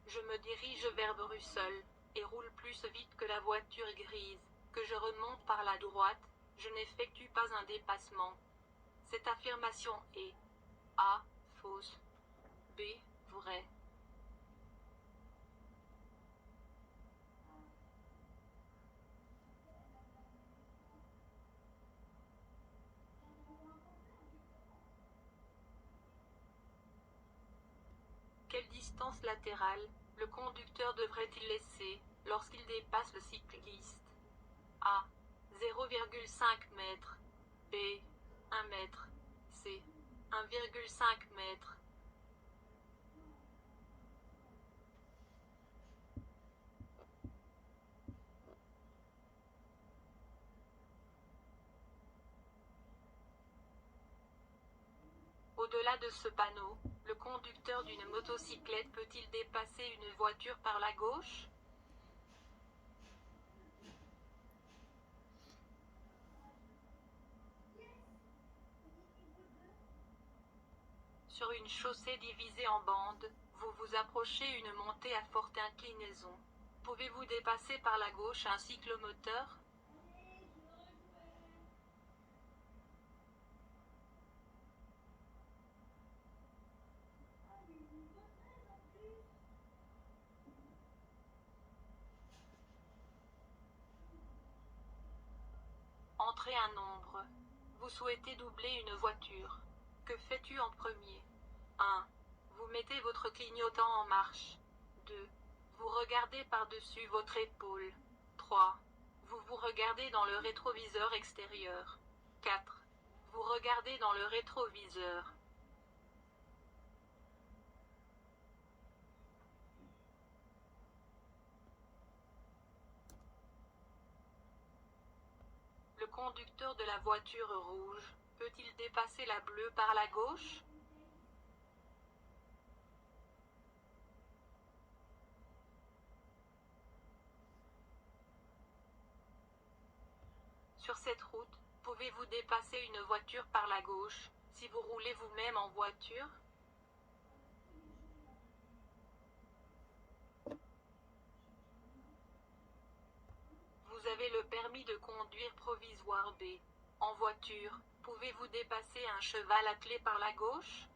Je me dirige vers Bruxelles, et roule plus vite que la voiture grise, que je remonte par la droite, je n'effectue pas un dépassement. Cette affirmation est A. Fausse. B. Vraie. Quelle distance latérale le conducteur devrait-il laisser lorsqu'il dépasse le cycliste? A. 0,5 m. B. 1 mètre. C. 1,5 m. Au-delà de ce panneau, le conducteur d'une motocyclette peut-il dépasser une voiture par la gauche? Sur une chaussée divisée en bandes, vous vous approchez une montée à forte inclinaison. Pouvez-vous dépasser par la gauche un cyclomoteur? Entrez un nombre. Vous souhaitez doubler une voiture. Que fais-tu en premier? 1. Vous mettez votre clignotant en marche. 2. Vous regardez par-dessus votre épaule. 3. Vous vous regardez dans le rétroviseur extérieur. 4. Vous regardez dans le rétroviseur. Le conducteur de la voiture rouge peut-il dépasser la bleue par la gauche? Sur cette route, pouvez-vous dépasser une voiture par la gauche, si vous roulez vous-même en voiture? Vous avez le permis de conduire provisoire B. En voiture, pouvez-vous dépasser un cheval attelé par la gauche?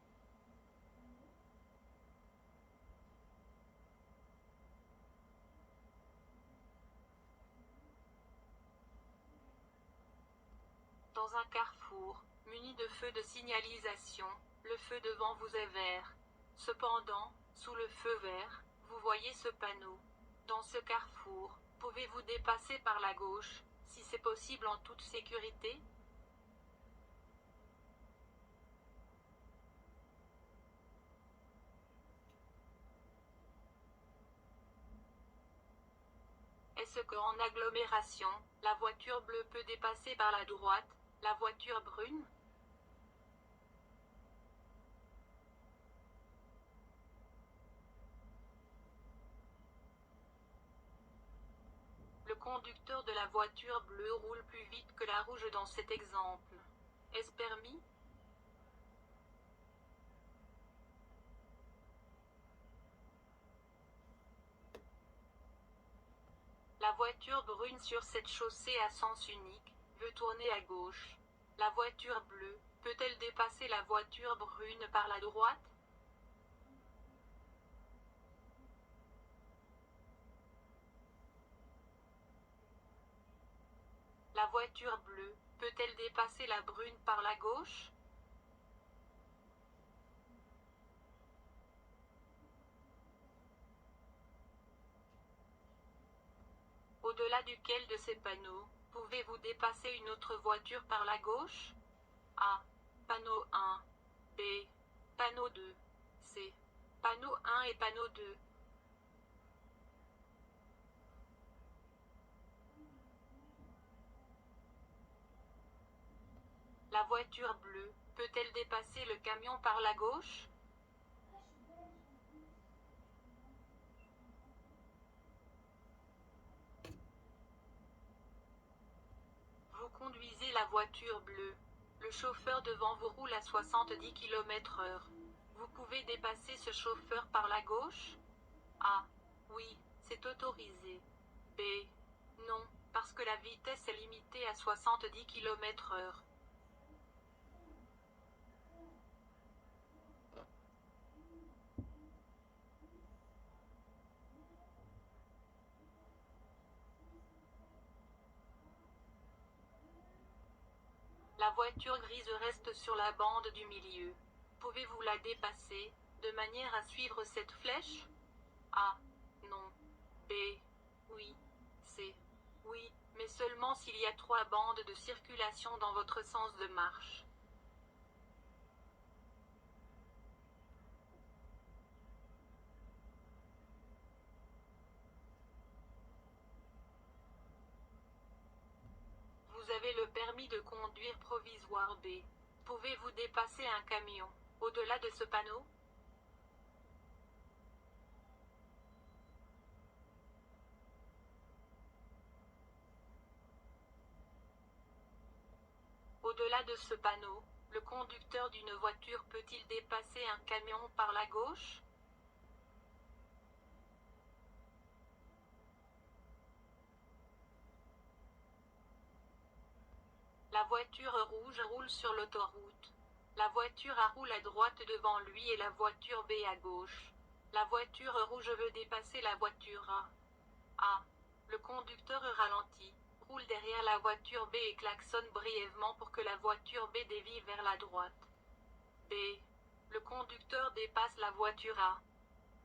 Dans un carrefour, muni de feux de signalisation, le feu devant vous est vert. Cependant, sous le feu vert, vous voyez ce panneau. Dans ce carrefour, pouvez-vous dépasser par la gauche, si c'est possible en toute sécurité? Est-ce qu'en agglomération, la voiture bleue peut dépasser par la droite, la voiture brune? Le conducteur de la voiture bleue roule plus vite que la rouge dans cet exemple. Est-ce permis? La voiture brune sur cette chaussée à sens unique veut tourner à gauche. La voiture bleue peut-elle dépasser la voiture brune par la droite? La voiture bleue peut-elle dépasser la brune par la gauche? Au-delà duquel de ces panneaux, pouvez-vous dépasser une autre voiture par la gauche? A. Panneau 1. B. Panneau 2. C. Panneau 1 et panneau 2. La voiture bleue peut-elle dépasser le camion par la gauche? Vous conduisez la voiture bleue. Le chauffeur devant vous roule à 70 km/h. Vous pouvez dépasser ce chauffeur par la gauche? A. Oui, c'est autorisé. B. Non, parce que la vitesse est limitée à 70 km/h. La voiture grise reste sur la bande du milieu. Pouvez-vous la dépasser, de manière à suivre cette flèche? A. Non. B. Oui. C. Oui, mais seulement s'il y a 3 bandes de circulation dans votre sens de marche. Vous avez le permis de conduire provisoire B. Pouvez-vous dépasser un camion, au-delà de ce panneau? Au-delà de ce panneau, le conducteur d'une voiture peut-il dépasser un camion par la gauche? La voiture rouge roule sur l'autoroute. La voiture A roule à droite devant lui et la voiture B à gauche. La voiture rouge veut dépasser la voiture A. A. Le conducteur ralentit, roule derrière la voiture B et klaxonne brièvement pour que la voiture B dévie vers la droite. B. Le conducteur dépasse la voiture A.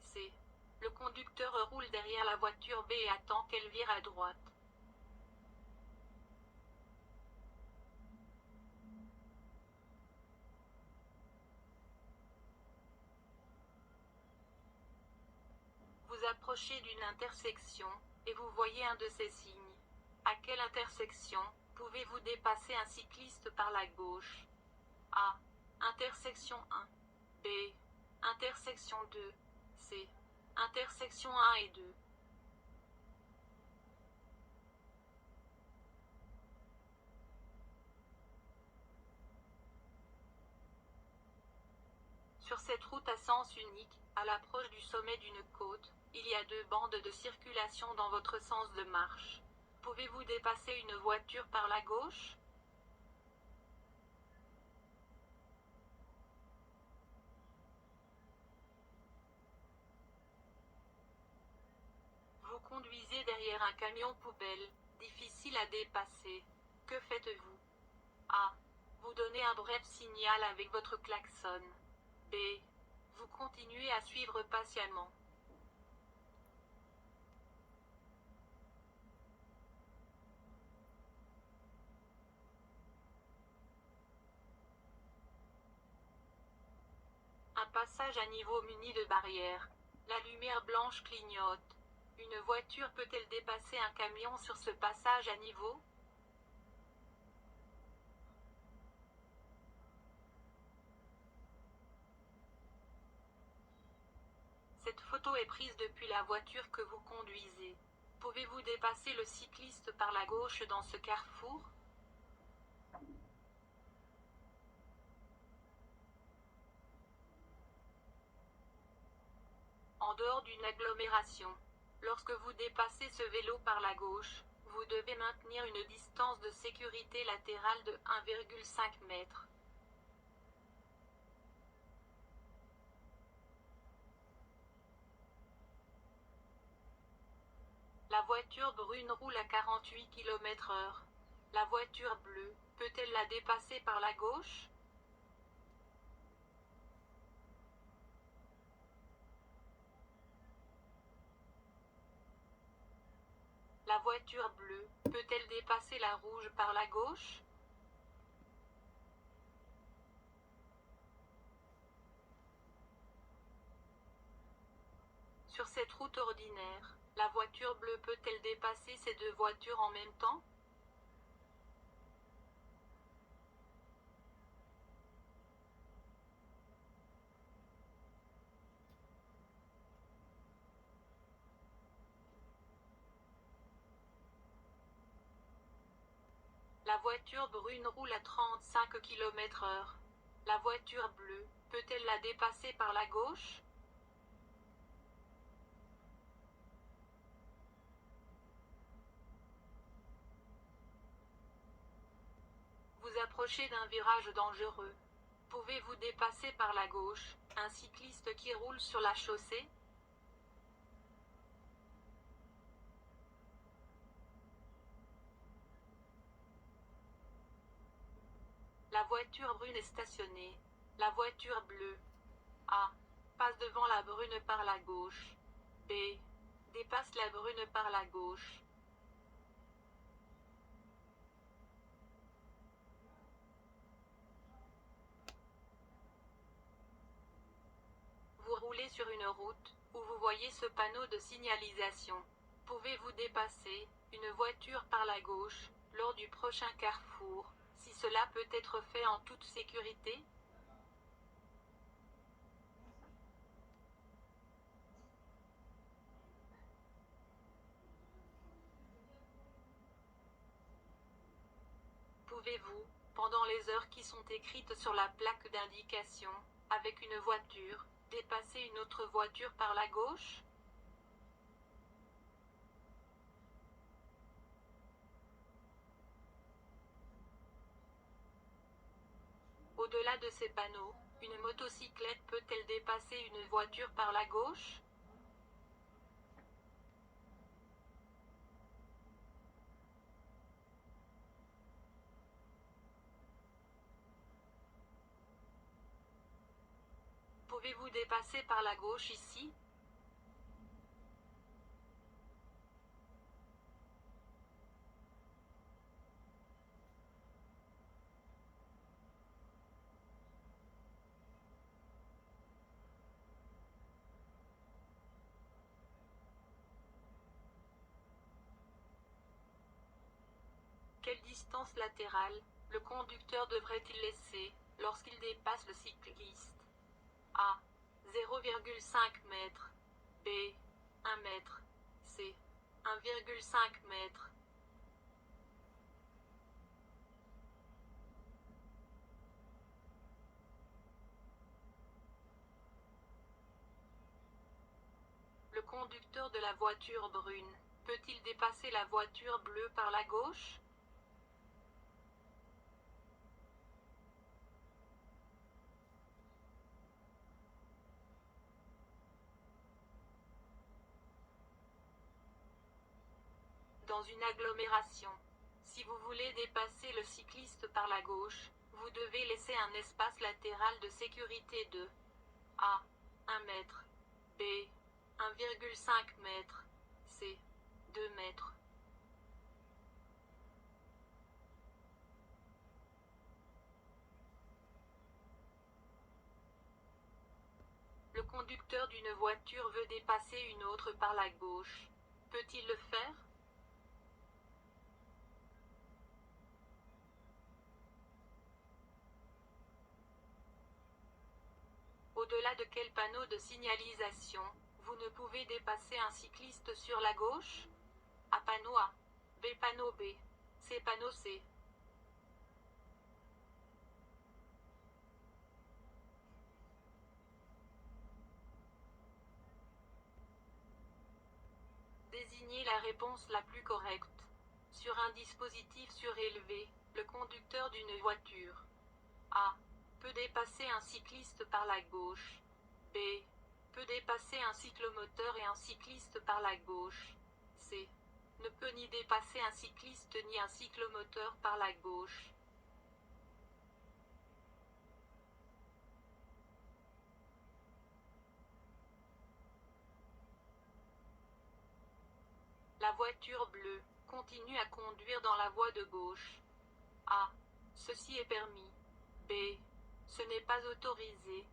C. Le conducteur roule derrière la voiture B et attend qu'elle vire à droite. Vous approchez d'une intersection, et vous voyez un de ces signes. À quelle intersection pouvez-vous dépasser un cycliste par la gauche? A. Intersection 1. B. Intersection 2. C. Intersection 1 et 2. Sur cette route à sens unique, à l'approche du sommet d'une côte, il y a 2 bandes de circulation dans votre sens de marche. Pouvez-vous dépasser une voiture par la gauche? Vous conduisez derrière un camion poubelle, difficile à dépasser. Que faites-vous? A. Vous donnez un bref signal avec votre klaxon. B. Vous continuez à suivre patiemment. Un passage à niveau muni de barrières. La lumière blanche clignote. Une voiture peut-elle dépasser un camion sur ce passage à niveau? Cette photo est prise depuis la voiture que vous conduisez. Pouvez-vous dépasser le cycliste par la gauche dans ce carrefour? En dehors d'une agglomération. Lorsque vous dépassez ce vélo par la gauche, vous devez maintenir une distance de sécurité latérale de 1,5 m. La voiture brune roule à 48 km/h. La voiture bleue, peut-elle la dépasser par la gauche? La voiture bleue, peut-elle dépasser la rouge par la gauche? Sur cette route ordinaire, la voiture bleue peut-elle dépasser ces 2 voitures en même temps? La voiture brune roule à 35 km/h. La voiture bleue, peut-elle la dépasser par la gauche? approchez d'un virage dangereux. Pouvez-vous dépasser par la gauche un cycliste qui roule sur la chaussée? La voiture brune est stationnée. La voiture bleue A passe devant la brune par la gauche. B dépasse la brune par la gauche. Vous roulez sur une route où vous voyez ce panneau de signalisation. Pouvez-vous dépasser une voiture par la gauche lors du prochain carrefour, si cela peut être fait en toute sécurité? Pouvez-vous, pendant les heures qui sont écrites sur la plaque d'indication, avec une voiture, dépasser une autre voiture par la gauche? Au-delà de ces panneaux, une motocyclette peut-elle dépasser une voiture par la gauche? Pouvez-vous dépasser par la gauche ici? Quelle distance latérale le conducteur devrait-il laisser lorsqu'il dépasse le cycliste? A. 0,5 m. B. 1 mètre. C. 1,5 m. Le conducteur de la voiture brune peut-il dépasser la voiture bleue par la gauche? Dans une agglomération, si vous voulez dépasser le cycliste par la gauche, vous devez laisser un espace latéral de sécurité de A. 1 mètre. B. 1,5 m. C. 2 mètres. Le conducteur d'une voiture veut dépasser une autre par la gauche. Peut-il le faire? Au-delà de quel panneau de signalisation vous ne pouvez dépasser un cycliste sur la gauche? A panneau A. B panneau B. C panneau C. Désignez la réponse la plus correcte. Sur un dispositif surélevé, le conducteur d'une voiture A peut dépasser un cycliste par la gauche. B peut dépasser un cyclomoteur et un cycliste par la gauche. C ne peut ni dépasser un cycliste ni un cyclomoteur par la gauche. La voiture bleue continue à conduire dans la voie de gauche. A. Ceci est permis. B. Ce n'est pas autorisé.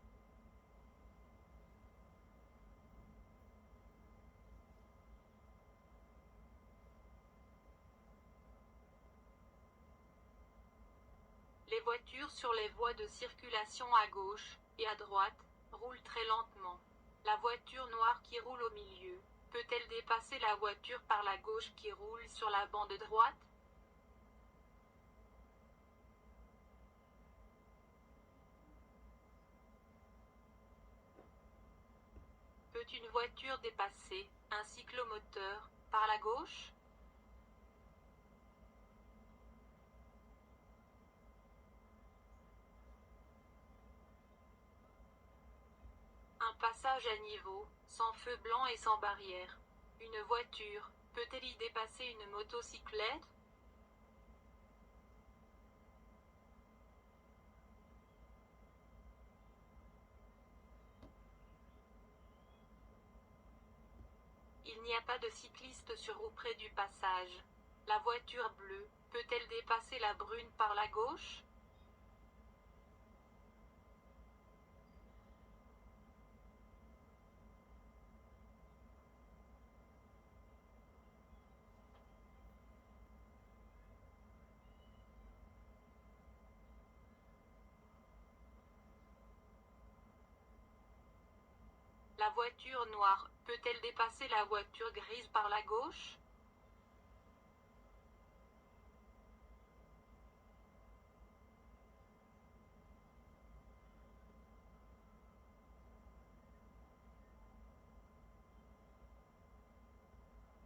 Les voitures sur les voies de circulation à gauche et à droite roulent très lentement. La voiture noire qui roule au milieu peut-elle dépasser la voiture par la gauche qui roule sur la bande droite? Peut une voiture dépasser un cyclomoteur par la gauche? passage à niveau, sans feu blanc et sans barrière. Une voiture peut-elle y dépasser une motocyclette? Il n'y a pas de cycliste sur ou près du passage. La voiture bleue peut-elle dépasser la brune par la gauche? La voiture noire peut-elle dépasser la voiture grise par la gauche?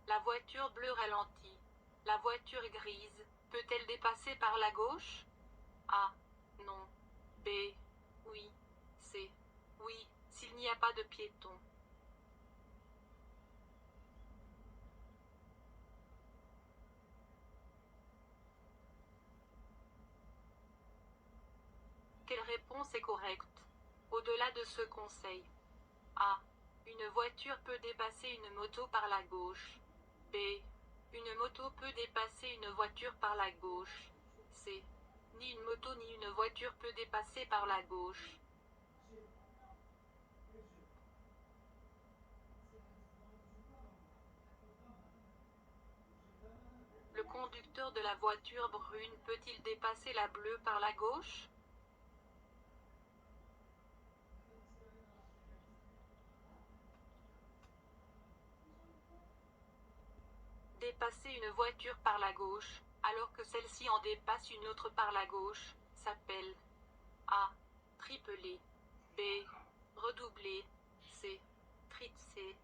La voiture bleue ralentit. La voiture grise peut-elle dépasser par la gauche? A. Non. B. Oui. C. Oui, s'il n'y a pas de piéton. Quelle réponse est correcte? Au-delà de ce conseil. A. Une voiture peut dépasser une moto par la gauche. B. Une moto peut dépasser une voiture par la gauche. C. Ni une moto ni une voiture peut dépasser par la gauche. Le conducteur de la voiture brune peut-il dépasser la bleue par la gauche? Dépasser une voiture par la gauche, alors que celle-ci en dépasse une autre par la gauche, s'appelle A. Tripler. B. Redoubler. C. Tritser.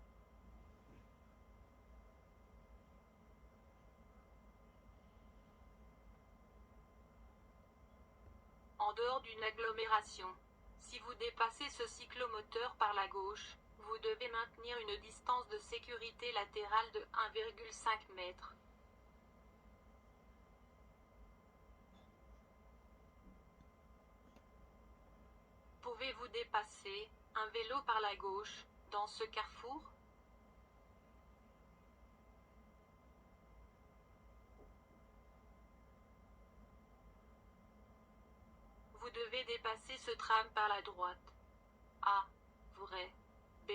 En dehors d'une agglomération. Si vous dépassez ce cyclomoteur par la gauche, vous devez maintenir une distance de sécurité latérale de 1,5 m. Pouvez-vous dépasser un vélo par la gauche dans ce carrefour? Vous devez dépasser ce tram par la droite. A. Vrai. B.